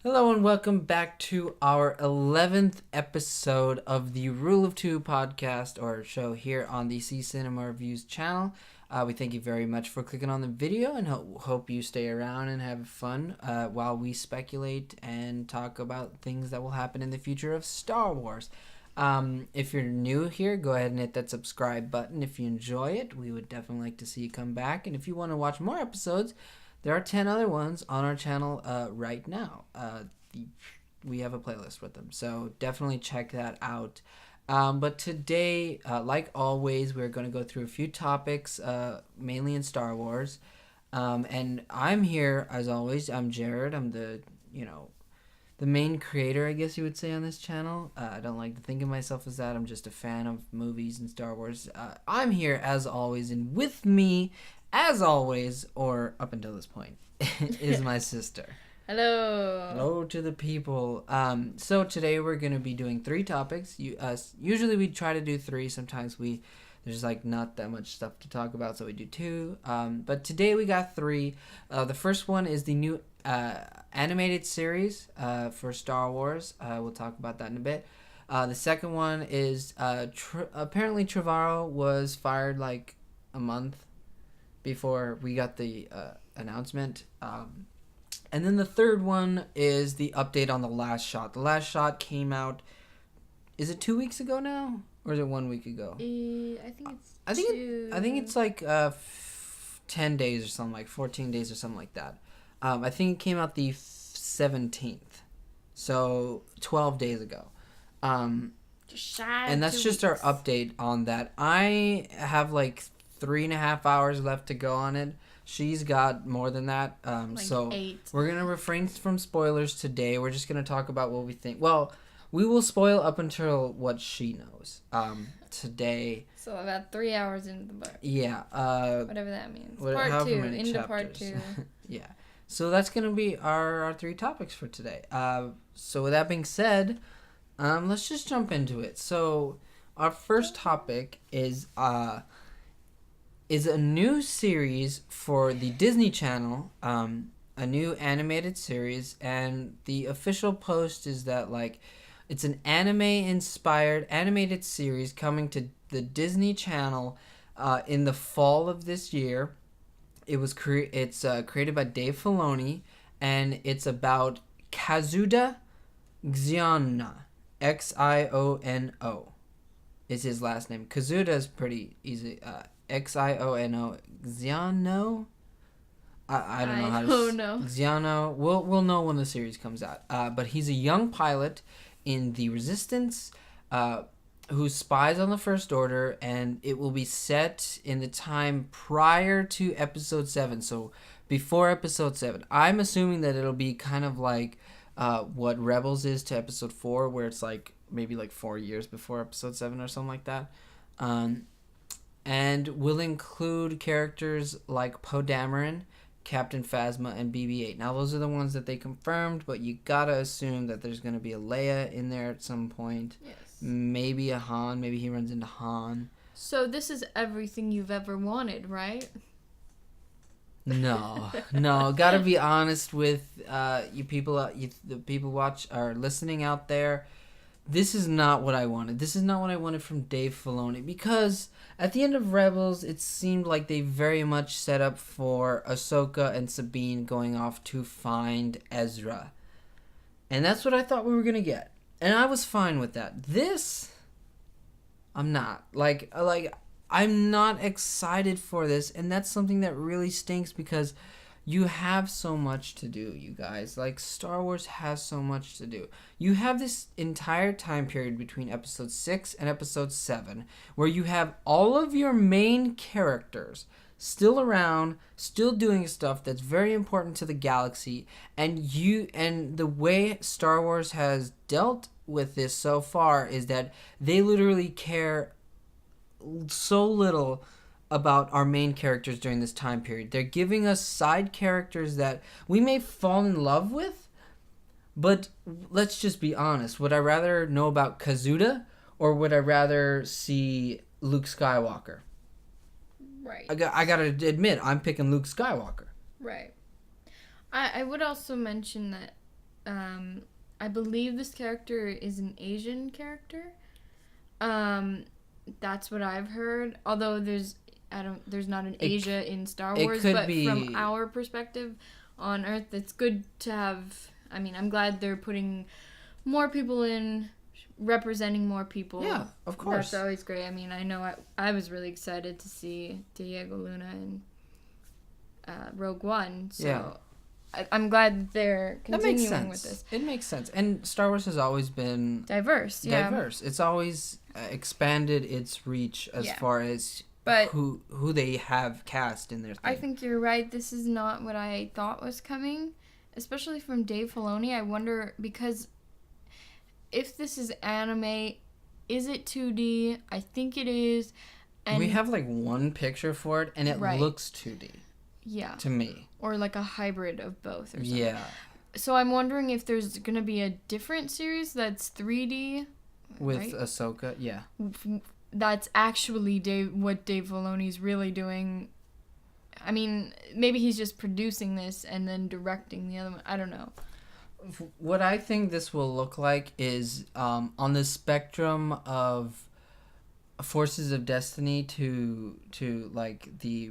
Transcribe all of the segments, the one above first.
Hello and welcome back to our 11th episode of the Rule of Two podcast or show here on the C Cinema Reviews channel. We thank you very much for clicking on the video and hope you stay around and have fun while we speculate and talk about things that will happen in the future of Star Wars. If you're new here, go ahead and hit that subscribe button. If you enjoy it, we would definitely like to see you come back. And if you want to watch more episodes, there are 10 other ones on our channel right now. We have a playlist with them, so definitely check that out. But today, like always, we're going to go through a few topics, mainly in Star Wars. And I'm here, as always. I'm Jared. I'm the main creator, I guess you would say, on this channel. I don't like to think of myself as that. I'm just a fan of movies and Star Wars. I'm here, as always, and with me, as always, or up until this point, is my sister. Hello. Hello to the people. So today we're going to be doing 3 topics. Usually we try to do 3. Sometimes there's like not that much stuff to talk about, so we do 2. But today we got 3. The first one is the new animated series for Star Wars. We'll talk about that in a bit. The second one is apparently Trevorrow was fired like a month before we got the announcement. And then the third one is the update on The Last Shot. The Last Shot came out, is it 2 weeks ago now? Or is it 1 week ago? I think it's like 10 days or something, like 14 days or something like that. I think it came out the 17th. So 12 days ago. And that's just our update on that. I have like 3.5 hours left to go on it. She's got more than that. So 8. We're going to refrain from spoilers today. We're just going to talk about what we think. Well, we will spoil up until what she knows today. So about 3 hours into the book. Yeah. Whatever that means. Part 2. Into chapters. Part 2. Yeah. So that's going to be our 3 topics for today. So with that being said, let's just jump into it. So our first topic is a new series for the Disney Channel, a new animated series, and the official post is that it's an anime-inspired animated series coming to the Disney Channel in the fall of this year. It's created by Dave Filoni, and it's about Kazuda Xiono, Xiono is his last name. Kazuda is pretty easy. Xiono, Xiono. I don't know how to. Know. Xiono. We'll know when the series comes out. But he's a young pilot in the Resistance, who spies on the First Order, and it will be set in the time prior to Episode 7. So before Episode 7, I'm assuming that it'll be kind of like what Rebels is to Episode 4, where it's like maybe like 4 years before Episode 7 or something like that. And will include characters like Poe Dameron, Captain Phasma, and BB-8. Now, those are the ones that they confirmed, but you gotta assume that there's gonna be a Leia in there at some point. Yes. Maybe a Han. Maybe he runs into Han. So this is everything you've ever wanted, right? No. Gotta be honest with you people, the people listening out there. This is not what I wanted. This is not what I wanted from Dave Filoni, because at the end of Rebels, it seemed like they very much set up for Ahsoka and Sabine going off to find Ezra. And that's what I thought we were going to get. And I was fine with that. This, I'm not. I'm not excited for this, and that's something that really stinks, because you have so much to do, you guys. Star Wars has so much to do. You have this entire time period between Episode 6 and Episode 7 where you have all of your main characters still around, still doing stuff that's very important to the galaxy, and the way Star Wars has dealt with this so far is that they literally care so little about our main characters during this time period. They're giving us side characters that we may fall in love with, but let's just be honest. Would I rather know about Kazuda, or would I rather see Luke Skywalker? Right. I gotta admit, I'm picking Luke Skywalker. Right. I would also mention that I believe this character is an Asian character. That's what I've heard. Although there's not an Asia in Star Wars, but from our perspective on Earth, it's good to have. I mean, I'm glad they're putting more people in, representing more people. Yeah, of course. That's always great. I mean, I know I was really excited to see Diego Luna in Rogue One. So yeah. I'm glad they're continuing with this. It makes sense. And Star Wars has always been diverse. Yeah. Diverse. It's always expanded its reach as far as who they have cast in their thing. I think you're right. This is not what I thought was coming, especially from Dave Filoni. I wonder, because if this is anime, is it 2D? I think it is. And we have like one picture for it, and it looks 2D. Yeah. To me. Or like a hybrid of both or something. Yeah. So I'm wondering if there's going to be a different series that's 3D. With Ahsoka, yeah. That's actually what Dave Filoni's really doing. I mean, maybe he's just producing this and then directing the other one. I don't know. What I think this will look like is on the spectrum of Forces of Destiny to like the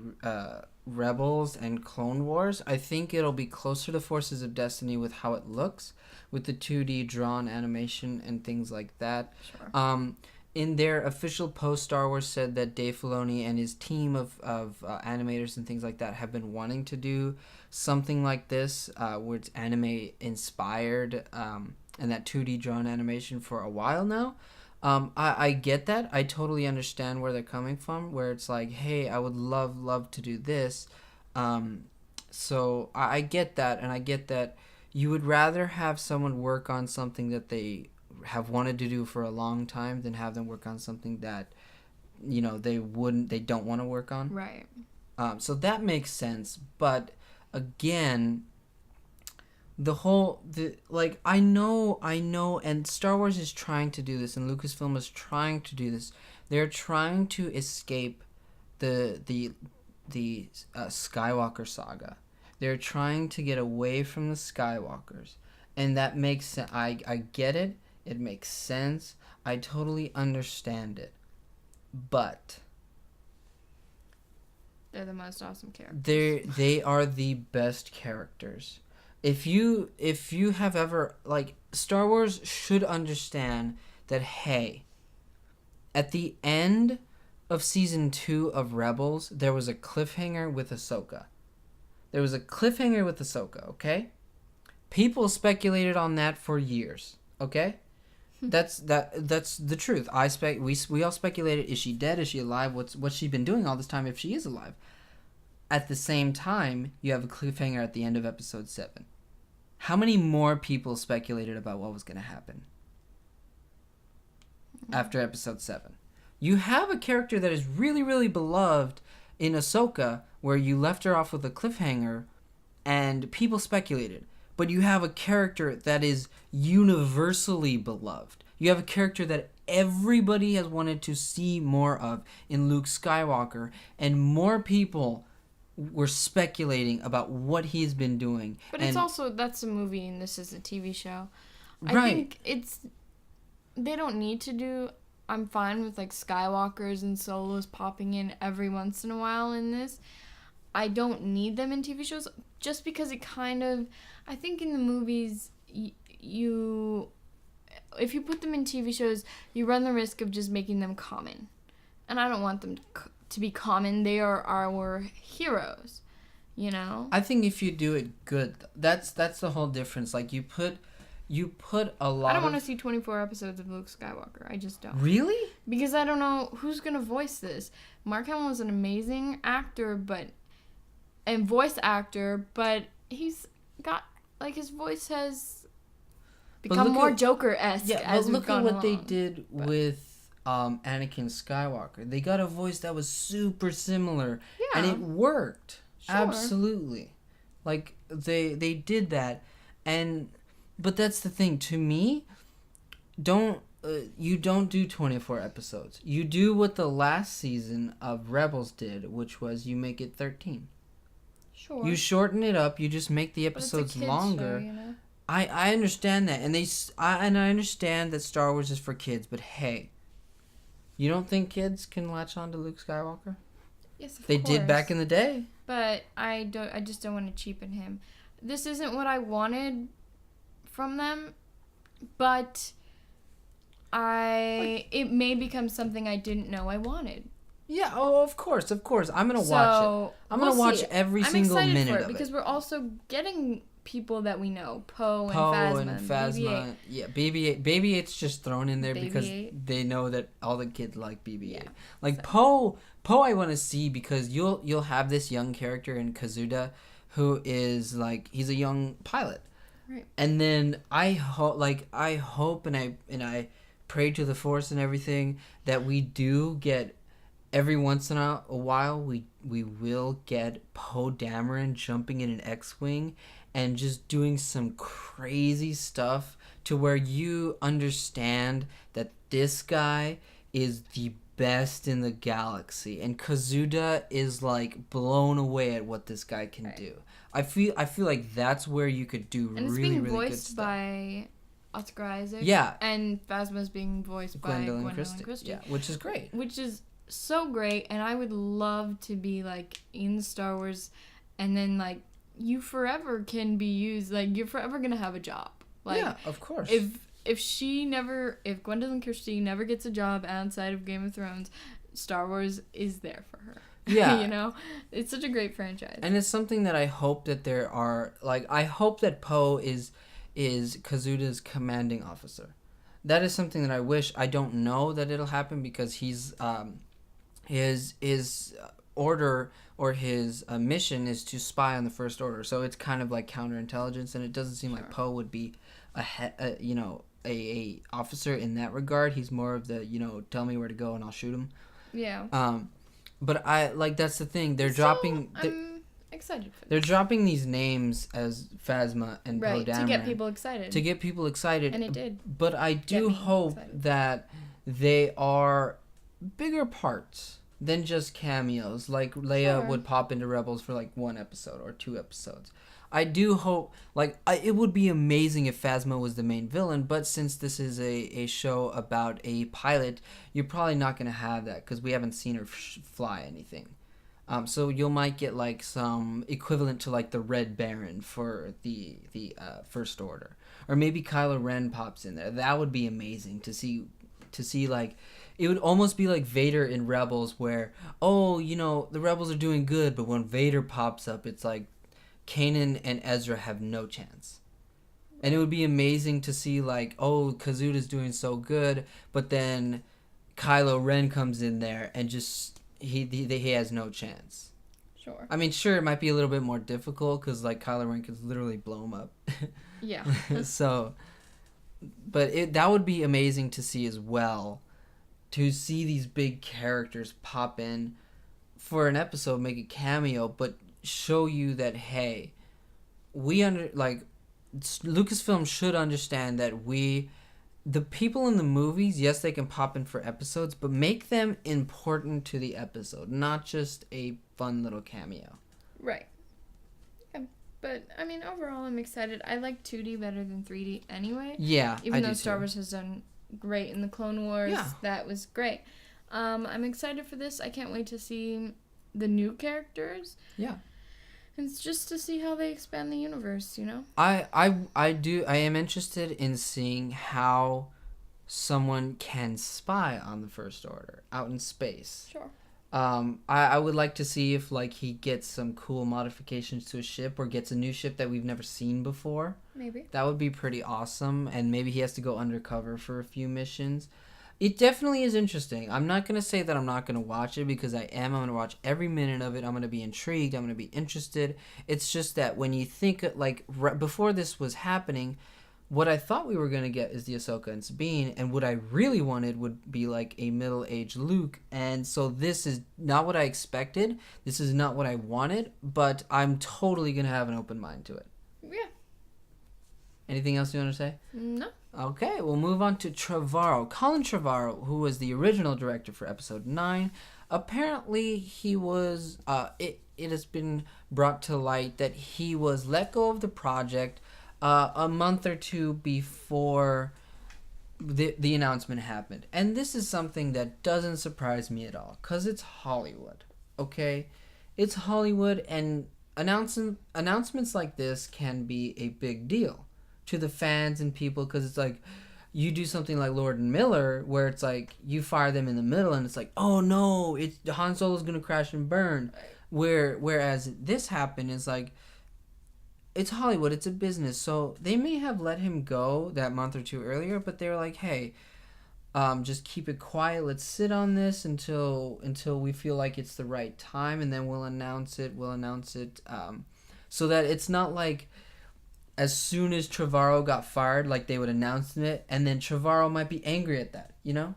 Rebels and Clone Wars. I think it'll be closer to Forces of Destiny with how it looks, with the 2D drawn animation and things like that. Sure. In their official post, Star Wars said that Dave Filoni and his team of animators and things like that have been wanting to do something like this, where it's anime inspired and that 2D drawn animation for a while now. I get that. I totally understand where they're coming from, where it's like, hey, I would love to do this. So I get that, and I get that you would rather have someone work on something that they have wanted to do for a long time than have them work on something that, you know, they don't want to work on. Right. So that makes sense. But again, I know, and Star Wars is trying to do this, and Lucasfilm is trying to do this. They're trying to escape the Skywalker saga. They're trying to get away from the Skywalkers, and that makes sense. I get it. It makes sense. I totally understand it. But they're the most awesome characters. They are the best characters. If you have ever, like, Star Wars should understand that, hey, at the end of season 2 of Rebels, there was a cliffhanger with Ahsoka. Okay? People speculated on that for years, okay? That's the truth. We all speculated, is she dead? Is she alive? What's she been doing all this time if she is alive? At the same time, you have a cliffhanger at the end of episode 7. How many more people speculated about what was going to happen after episode 7? You have a character that is really, really beloved in Ahsoka, where you left her off with a cliffhanger, and people speculated. But you have a character that is universally beloved. You have a character that everybody has wanted to see more of in Luke Skywalker, and more people were speculating about what he's been doing. But it's also, that's a movie and this is a TV show. Right. I think they don't need to do, I'm fine with like Skywalkers and Solos popping in every once in a while in this. I don't need them in TV shows just because it kind of, I think in the movies, if you put them in TV shows, you run the risk of just making them common. And I don't want them to be common. They are our heroes, you know? I think if you do it good, that's the whole difference. Like, you put a lot I don't want to see 24 episodes of Luke Skywalker. I just don't. Really? Because I don't know who's going to voice this. Mark Hamill is an amazing actor, and voice actor, but he's got, like, his voice has become more Joker-esque as we've gone along. Look at what they did with Anakin Skywalker. They got a voice that was super similar, and it worked. Sure. Absolutely. Like, they did that, but that's the thing. To me, you don't do 24 episodes. You do what the last season of Rebels did, which was you make it 13. Sure. You shorten it up. You just make the episodes longer. Show, you know? I understand that, and I understand that Star Wars is for kids, but hey, you don't think kids can latch on to Luke Skywalker? Yes, of They course. did back in the day. But I just don't want to cheapen him. This isn't what I wanted from them, but it may become something I didn't know I wanted. Yeah, of course. I'm gonna watch it. I'm gonna watch every single minute of it. Because we're also getting people that we know, Poe and and Phasma. BB-8. Yeah, BB-8's just thrown in there because BB-8. they know that all the kids like BB-8. Yeah, Like Poe I want to see because you'll have this young character in Kazuda who is like he's a young pilot. Right. And then I hope and I pray to the Force and everything that we do get every once in a while we will get Poe Dameron jumping in an X-wing and just doing some crazy stuff to where you understand that this guy is the best in the galaxy, and Kazuda is like blown away at what this guy can do. I feel like that's where you could do and really it's being good voiced stuff. by Oscar Isaac. Yeah. And Phasma's being voiced by Gwendolyn Christie. Yeah, which is great. Which is so great, and I would love to be like in Star Wars, and then like you forever can be used. Like you're forever gonna have a job. Like, yeah, of course. If Gwendolyn Christie never gets a job outside of Game of Thrones, Star Wars is there for her. Yeah. You know? It's such a great franchise. And it's something that I hope that there are, like, I hope that Poe is Kazuda's commanding officer. That is something that I wish. I don't know that it'll happen because he's, his order or his mission is to spy on the First Order. So it's kind of like counterintelligence, and it doesn't seem like Poe would be a officer in that regard. He's more of the, tell me where to go and I'll shoot him. Yeah. But that's the thing. I'm excited for this. They're dropping these names as Phasma and Poe Dameron to get people excited. And it did. But I do hope that they are bigger parts than just cameos. Like Leia would pop into Rebels for like 1 episode or 2 episodes. I do hope, it would be amazing if Phasma was the main villain, but since this is a show about a pilot, you're probably not going to have that because we haven't seen her fly anything. So you might get like some equivalent to like the Red Baron for the First Order, or maybe Kylo Ren pops in there. That would be amazing to see like. It would almost be like Vader in Rebels, where the Rebels are doing good, but when Vader pops up, it's like Kanan and Ezra have no chance. And it would be amazing to see like, Kazuda's doing so good, but then Kylo Ren comes in there and just he has no chance. Sure. I mean, sure, it might be a little bit more difficult because like Kylo Ren could literally blow him up. Yeah. So, but that would be amazing to see as well. To see these big characters pop in for an episode, make a cameo, but show you that, hey, Lucasfilm should understand that the people in the movies, yes, they can pop in for episodes, but make them important to the episode, not just a fun little cameo. Right. Yeah, but, I mean, overall, I'm excited. I like 2D better than 3D anyway. Yeah, Even though Star Wars has done great in the Clone Wars. Yeah. That was great. I'm excited for this. I can't wait to see the new characters. Yeah. And it's just to see how they expand the universe, I am interested in seeing how someone can spy on the First Order out in space. Sure. I would like to see if like he gets some cool modifications to a ship or gets a new ship that we've never seen before. Maybe. That would be pretty awesome, and maybe he has to go undercover for a few missions. It definitely is interesting. I'm not going to say that I'm not going to watch it because I am. I'm going to watch every minute of it. I'm going to be intrigued. I'm going to be interested. It's just that when you think, like, before this was happening, what I thought we were going to get is the Ahsoka and Sabine, and what I really wanted would be, like, a middle-aged Luke, and so this is not what I expected. This is not what I wanted, but I'm totally going to have an open mind to it. Yeah. Anything else you want to say? No. Okay, we'll move on to Trevorrow. Colin Trevorrow, who was the original director for Episode 9, apparently he was, it has been brought to light that he was let go of the project a month or two before the announcement happened. And this is something that doesn't surprise me at all, because it's Hollywood, okay? It's Hollywood, and announcements like this can be a big deal to the fans and people, because it's like, you do something like Lord and Miller, where it's like, you fire them in the middle, and it's like, oh no, Han Solo's gonna crash and burn. Whereas this happened, is like, it's Hollywood, it's a business, so they may have let him go that month or two earlier, but they were like, hey, just keep it quiet, let's sit on this until we feel like it's the right time, and then we'll announce it, so that it's not like, as soon as Trevorrow got fired, like, they would announce it, and then Trevorrow might be angry at that, you know?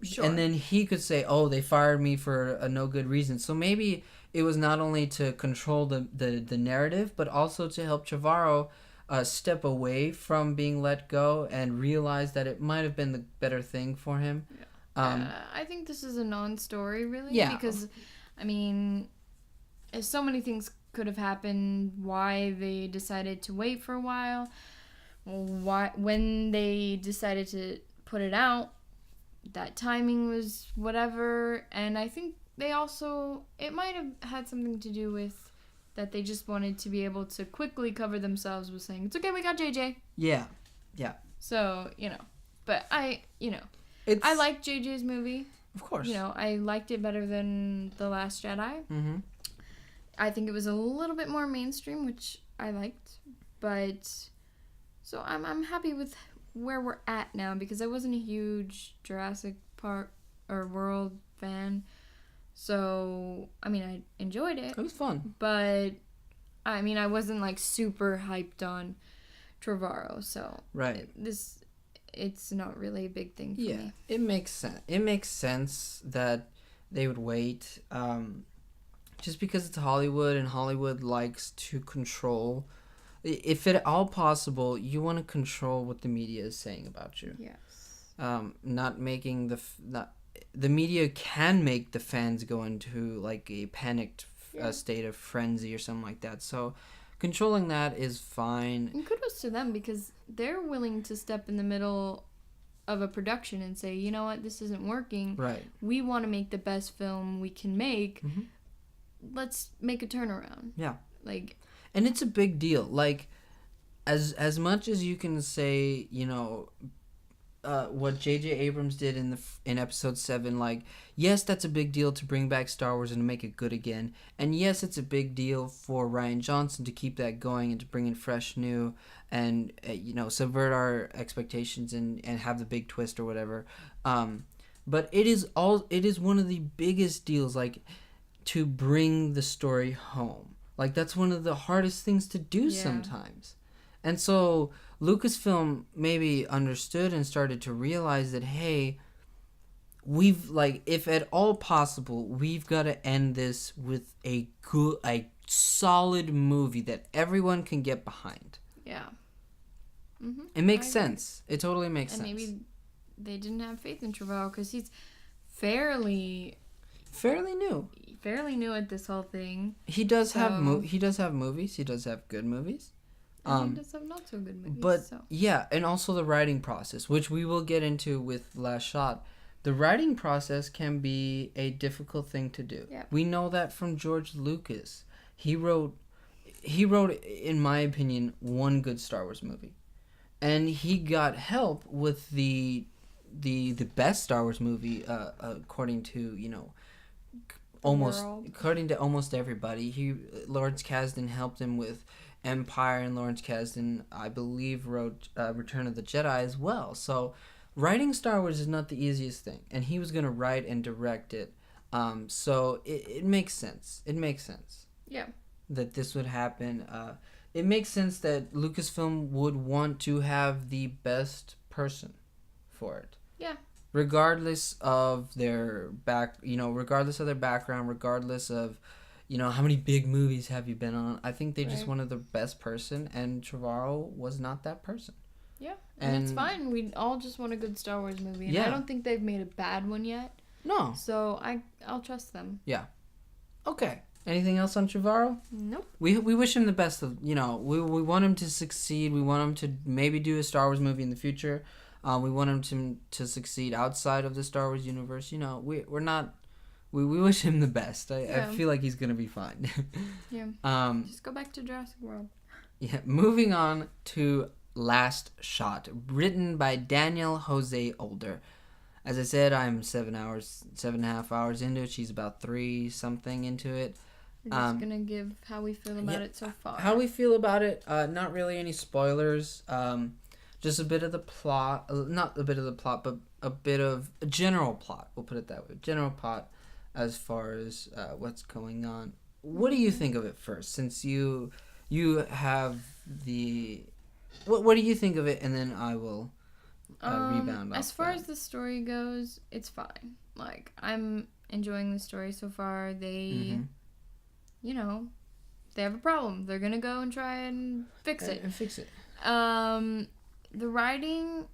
Sure. And then he could say, oh, they fired me for a no good reason. So maybe it was not only to control the narrative, but also to help Trevorrow step away from being let go and realize that it might have been the better thing for him. Yeah. I think this is a non-story, really. Yeah. Because, I mean, so many things could have happened. Why they decided to wait for a while. When they decided to put it out, that timing was whatever. And I think they also, it might have had something to do with that they just wanted to be able to quickly cover themselves with saying, it's okay, we got JJ. Yeah. So, but I liked JJ's movie. Of course. I liked it better than The Last Jedi. Mm-hmm. I think it was a little bit more mainstream, which I liked. But, so I'm happy with where we're at now, because I wasn't a huge Jurassic Park or World fan. So, I mean, I enjoyed it. It was fun. But, I mean, I wasn't, like, super hyped on Trevorrow. So, right. It's not really a big thing for me. Yeah, it makes sense. It makes sense that they would wait. Just because it's Hollywood, and Hollywood likes to control. If at all possible, you want to control what the media is saying about you. Yes. Not making the media can make the fans go into like a panicked state of frenzy or something like that. So controlling that is fine. And kudos to them, because they're willing to step in the middle of a production and say, you know what, this isn't working. Right. We want to make the best film we can make. Mm-hmm. Let's make a turnaround. Yeah. And it's a big deal. Like, as much as you can say, what J.J. Abrams did in Episode 7, like, yes, that's a big deal to bring back Star Wars and to make it good again. And yes, it's a big deal for Rian Johnson to keep that going and to bring in fresh, new, and, subvert our expectations and have the big twist or whatever. But it is one of the biggest deals, like, to bring the story home. Like, that's one of the hardest things to do sometimes. And so Lucasfilm maybe understood and started to realize that, hey, we've, like, if at all possible, we've got to end this with a solid movie that everyone can get behind. Yeah. Mm-hmm. It makes sense. It totally makes sense. And maybe they didn't have faith in Trevorrow, because he's fairly new at this whole thing. He does have movies. He does have good movies. And he does have not so good movies. But yeah, and also the writing process, which we will get into with Last Shot. The writing process can be a difficult thing to do. Yeah. We know that from George Lucas. He wrote, in my opinion, one good Star Wars movie, and he got help with the best Star Wars movie, according to according to almost everybody. Lawrence Kasdan helped him with Empire, and Lawrence Kasdan, I believe, wrote Return of the Jedi as well. So writing Star Wars is not the easiest thing, and he was going to write and direct it. So it makes sense. It makes sense. Yeah. That this would happen. It makes sense that Lucasfilm would want to have the best person for it. Yeah. Regardless of their regardless of their background, regardless of, how many big movies have you been on? I think they just wanted the best person, and Trevorrow was not that person. Yeah, and it's fine. We all just want a good Star Wars movie, and I don't think they've made a bad one yet. No. So I'll trust them. Yeah. Okay. Anything else on Trevorrow? Nope. We wish him the best of, we want him to succeed. We want him to maybe do a Star Wars movie in the future. We want him to succeed outside of the Star Wars universe. We're not. We wish him the best. I feel like he's gonna be fine. Yeah. Just go back to Jurassic World. Yeah. Moving on to Last Shot, written by Daniel Jose Older. As I said, I'm 7.5 hours into it. She's about 3 something into it. We're just gonna give how we feel about it so far. How we feel about it? Not really any spoilers. Just a bit of the plot. Not a bit of the plot, but a bit of a general plot. We'll put it that way. General plot as far as what's going on. What do you think of it first? Since you have the... What do you think of it? And then I will rebound off as far that. as the story goes, it's fine. Like, I'm enjoying the story so far. They, they have a problem. They're gonna go and try and fix it. The writing,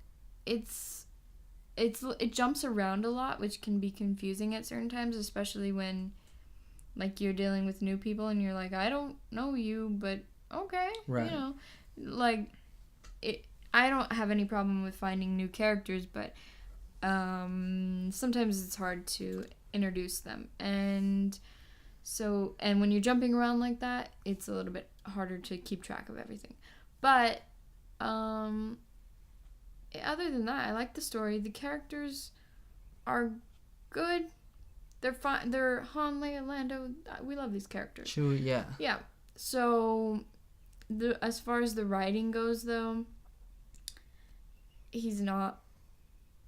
it jumps around a lot, which can be confusing at certain times, especially when, like, you're dealing with new people and you're like, I don't know you, but okay, right. I don't have any problem with finding new characters, but sometimes it's hard to introduce them, and when you're jumping around like that, it's a little bit harder to keep track of everything. But other than that, I like the story. The characters are good. They're fine. They're Han, Leia, Lando. We love these characters. Chewie, yeah. Yeah. So, as far as the writing goes, though, he's not...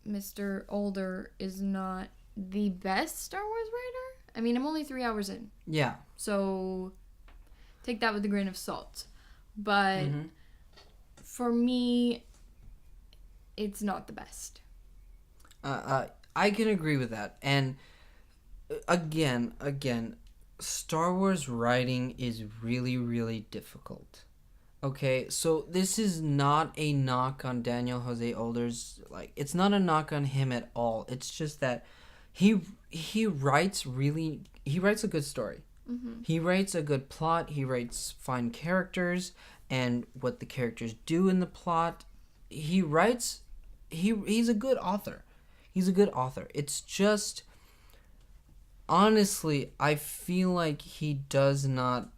Mr. Older is not the best Star Wars writer. I mean, I'm only 3 hours in. Yeah. So, take that with a grain of salt. But, for me, it's not the best. I can agree with that. And again, Star Wars writing is really, really difficult. Okay, so this is not a knock on Daniel Jose Older's, it's not a knock on him at all. It's just that he writes a good story. Mm-hmm. He writes a good plot. He writes fine characters and what the characters do in the plot. He's a good author. He's a good author. It's just, honestly, I feel like he does not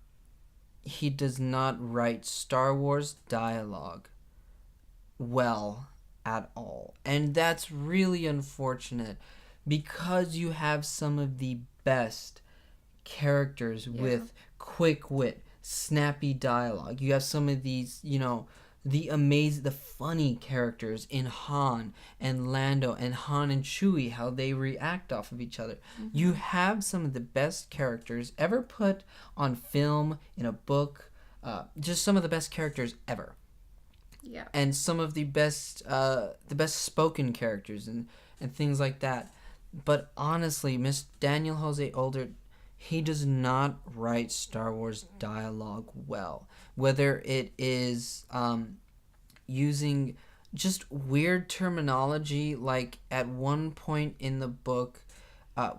write Star Wars dialogue well at all. And that's really unfortunate because you have some of the best characters with quick wit, snappy dialogue. You have some of these, the funny characters in Han and Lando and Han and Chewie, how they react off of each other. Mm-hmm. You have some of the best characters ever put on film, in a book, just some of the best characters ever. Yeah. And some of the best spoken characters and things like that. But honestly, Miss Daniel Jose Older, he does not write Star Wars dialogue well. Whether it is using just weird terminology, like at one point in the book,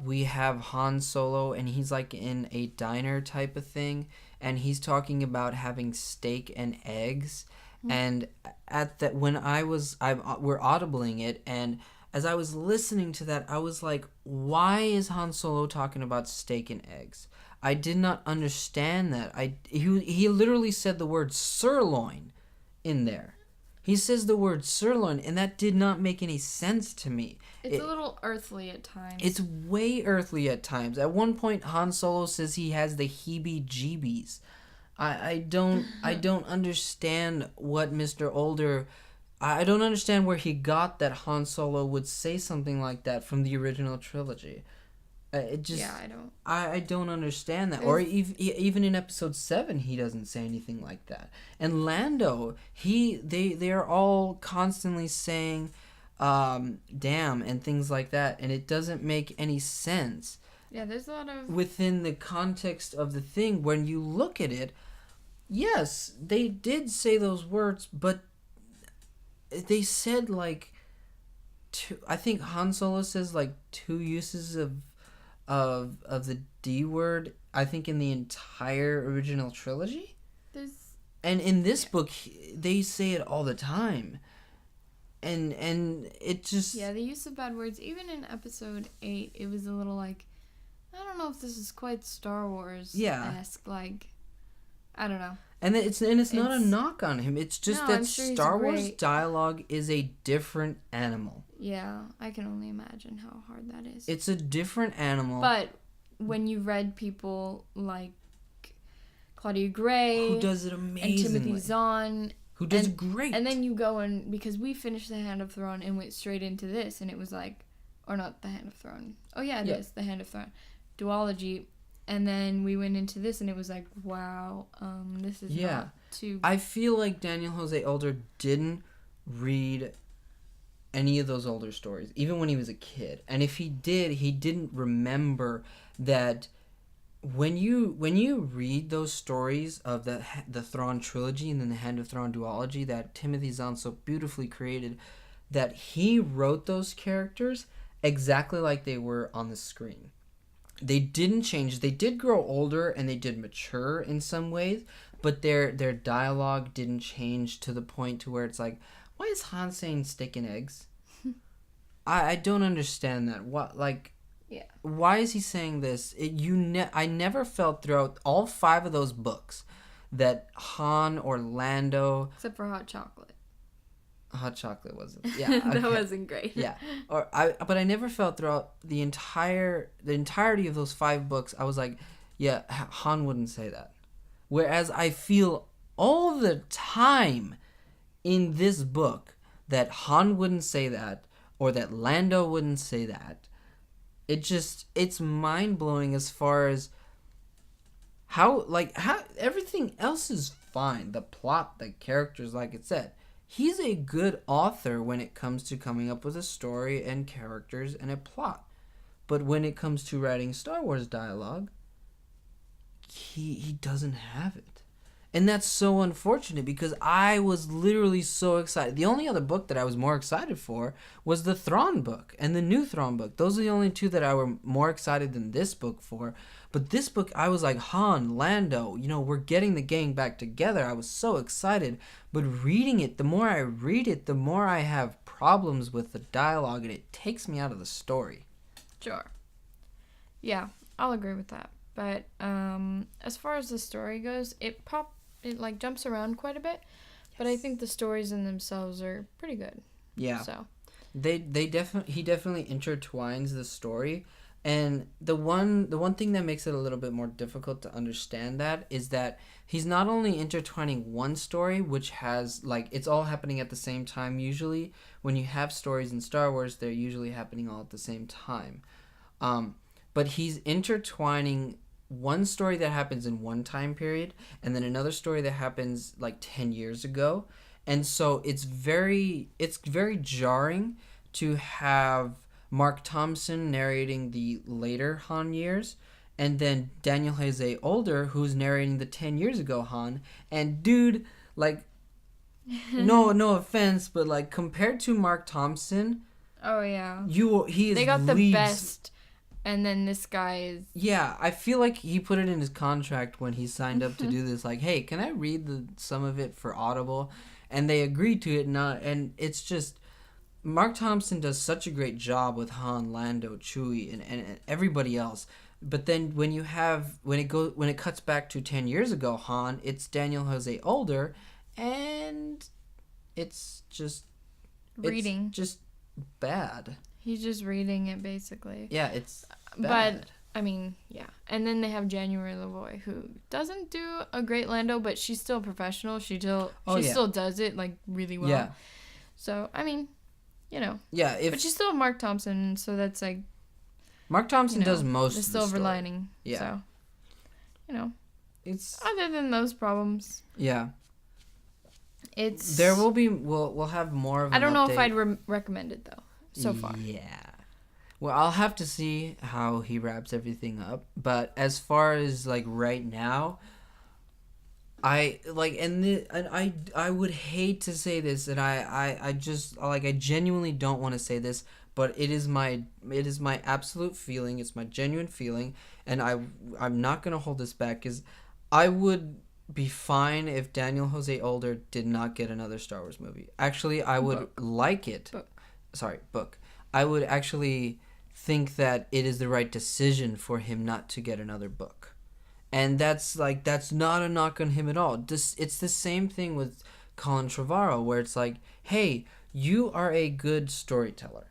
we have Han Solo and he's like in a diner type of thing, and he's talking about having steak and eggs. Mm-hmm. And at that, when we're audibling it, and as I was listening to that, I was like, why is Han Solo talking about steak and eggs? I did not understand that. He literally said the word sirloin in there. He says the word sirloin, and that did not make any sense to me. It's a little earthly at times. It's way earthly at times. At one point, Han Solo says he has the heebie-jeebies. I don't understand what Mr. Older... I don't understand where he got that Han Solo would say something like that from the original trilogy. I don't. I don't understand that. Or even in Episode 7, he doesn't say anything like that. And Lando, they are all constantly saying, "damn" and things like that, and it doesn't make any sense. Yeah, there's a lot of within the context of the thing. When you look at it, yes, they did say those words, but they said I think Han Solo says 2 uses of the D word I think, in the entire original trilogy. There's And in this book, they say it all the time. And it just... Yeah, the use of bad words. Even in episode 8, it was a little like, I don't know if this is quite Star Wars-esque. Like, I don't know. And it's not a knock on him. It's just that sure Star Wars dialogue is a different animal. Yeah, I can only imagine how hard that is. It's a different animal. But when you read people like Claudia Gray, who does it amazingly, and Timothy Zahn, who does it great, and then you go and because we finished The Hand of Throne and went straight into this, and it was like, or not The Hand of Throne. Oh yeah, it is The Hand of Throne duology, and then we went into this, and it was like, wow, this is not too. I feel like Daniel Jose Older didn't read any of those older stories, even when he was a kid, and if he did, he didn't remember that. When you read those stories of the Thrawn trilogy and then the Hand of Thrawn duology that Timothy Zahn so beautifully created, that he wrote those characters exactly like they were on the screen. They didn't change. They did grow older and they did mature in some ways, but their dialogue didn't change to the point to where it's like, why is Han saying steak and eggs? I don't understand that. What, like... Yeah. Why is he saying this? I never felt throughout all 5 of those books that Han or Lando... Except for Hot Chocolate. Hot Chocolate wasn't... Yeah. That wasn't great. Yeah. But I never felt throughout the entirety of those 5 books, I was like, yeah, Han wouldn't say that. Whereas I feel all the time in this book that Han wouldn't say that, or that Lando wouldn't say that. It's mind-blowing as far as how everything else is fine. The plot, the characters, like it said. He's a good author when it comes to coming up with a story and characters and a plot. But when it comes to writing Star Wars dialogue, he doesn't have it. And that's so unfortunate because I was literally so excited. The only other book that I was more excited for was the Thrawn book and the new Thrawn book. Those are the only 2 that I were more excited than this book for. But this book, I was like, Han, Lando, we're getting the gang back together. I was so excited. But reading it, the more I read it, the more I have problems with the dialogue, and it takes me out of the story. Sure. Yeah, I'll agree with that. But as far as the story goes, it jumps around quite a bit, but I think the stories in themselves are pretty good. Yeah. So he definitely intertwines the story, and the one thing that makes it a little bit more difficult to understand that is that he's not only intertwining one story, which has it's all happening at the same time. Usually, when you have stories in Star Wars, they're usually happening all at the same time. But he's intertwining one story that happens in one time period and then another story that happens 10 years ago. And so it's very jarring to have Mark Thompson narrating the later Han years and then Daniel Jose Older who's narrating the 10 years ago Han. And dude, no offense, but compared to Mark Thompson, oh yeah, they got the best. And then this guy is... Yeah, I feel like he put it in his contract when he signed up to do this. Hey, can I read some of it for Audible? And they agreed to it. And it's just... Mark Thompson does such a great job with Han, Lando, Chewie, and everybody else. But then when it cuts back to 10 years ago, Han, it's Daniel Jose Older. And it's just... Reading. It's just bad. He's just reading it, basically. Yeah, it's bad. But, I mean, yeah. And then they have January LaVoy, who doesn't do a great Lando, but she's still a professional. She still does it, really well. Yeah. So, I mean, Yeah, but she's still Mark Thompson, so that's, Mark Thompson does most the of the silver story. lining. Yeah. So, it's... Other than those problems. Yeah. It's... There will be... We'll have more of an I don't know update. if I'd recommend it, though. So far. Yeah. Well, I'll have to see how he wraps everything up. But as far as right now, I like, I would hate to say this, and I just like, I genuinely don't want to say this, but it is my absolute feeling. It's my genuine feeling, and I'm not gonna hold this back, because I would be fine if Daniel Jose Older did not get another Star Wars movie. Actually, I would like it. Sorry, book. I would actually think that it is the right decision for him not to get another book. And that's not a knock on him at all. It's the same thing with Colin Trevorrow, where it's like, hey, you are a good storyteller,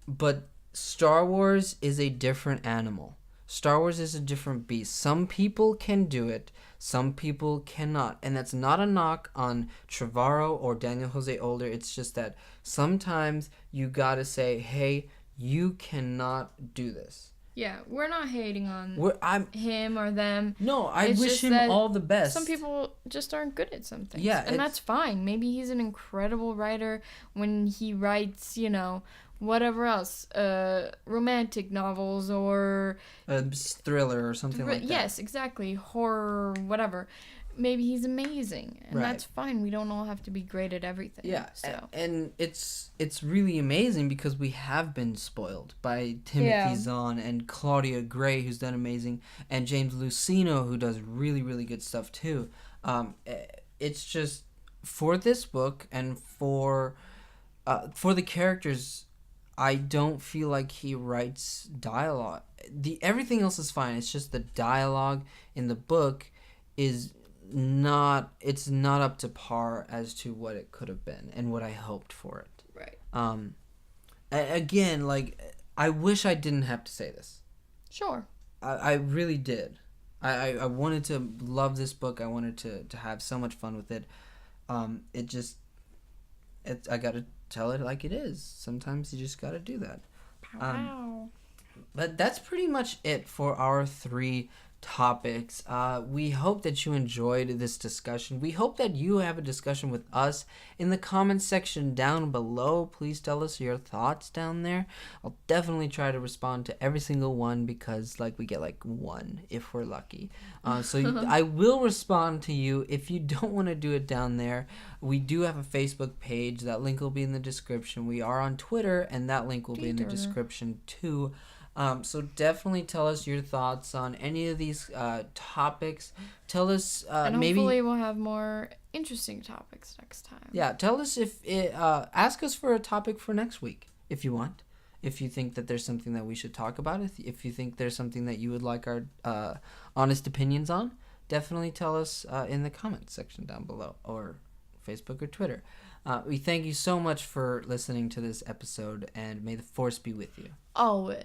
but Star Wars is a different animal. Star Wars is a different beast. Some people can do it, some people cannot. And that's not a knock on Trevorrow or Daniel Jose Older. It's just that sometimes you gotta say, hey, you cannot do this. Yeah, we're not hating on him or them. No, I wish him all the best. Some people just aren't good at some things. Yeah, and that's fine. Maybe he's an incredible writer when he writes, whatever else, romantic novels or a thriller or something like that. Yes, exactly. Horror, whatever. Maybe he's amazing, and that's fine. We don't all have to be great at everything. Yeah, so. and it's really amazing because we have been spoiled by Timothy Zahn and Claudia Gray, who's done amazing, and James Luceno, who does really, really good stuff too. It's just, for this book and for the characters, I don't feel like he writes dialogue. Everything else is fine. It's just the dialogue in the book is not up to par as to what it could have been and what I hoped for it. Right. Again, like, I wish I didn't have to say this. Sure. I really did. I wanted to love this book. I wanted to have so much fun with it. I gotta tell it like it is. Sometimes you just gotta do that. Wow. But that's pretty much it for our 3 topics. We hope that you enjoyed this discussion. We hope that you have a discussion with us in the comments section down below. Please tell us your thoughts down there. I'll definitely try to respond to every single one, because we get 1 if we're lucky. So I will respond to you. If you don't want to do it down there, we do have a Facebook page. That link will be in the description. We are on Twitter, and that link will be in the description too. So definitely tell us your thoughts on any of these topics. Tell us and hopefully we'll have more interesting topics next time. Yeah, tell us ask us for a topic for next week if you want. If you think that there's something that we should talk about, if you think there's something that you would like our honest opinions on, definitely tell us in the comments section down below, or Facebook or Twitter. We thank you so much for listening to this episode, and may the Force be with you. Always.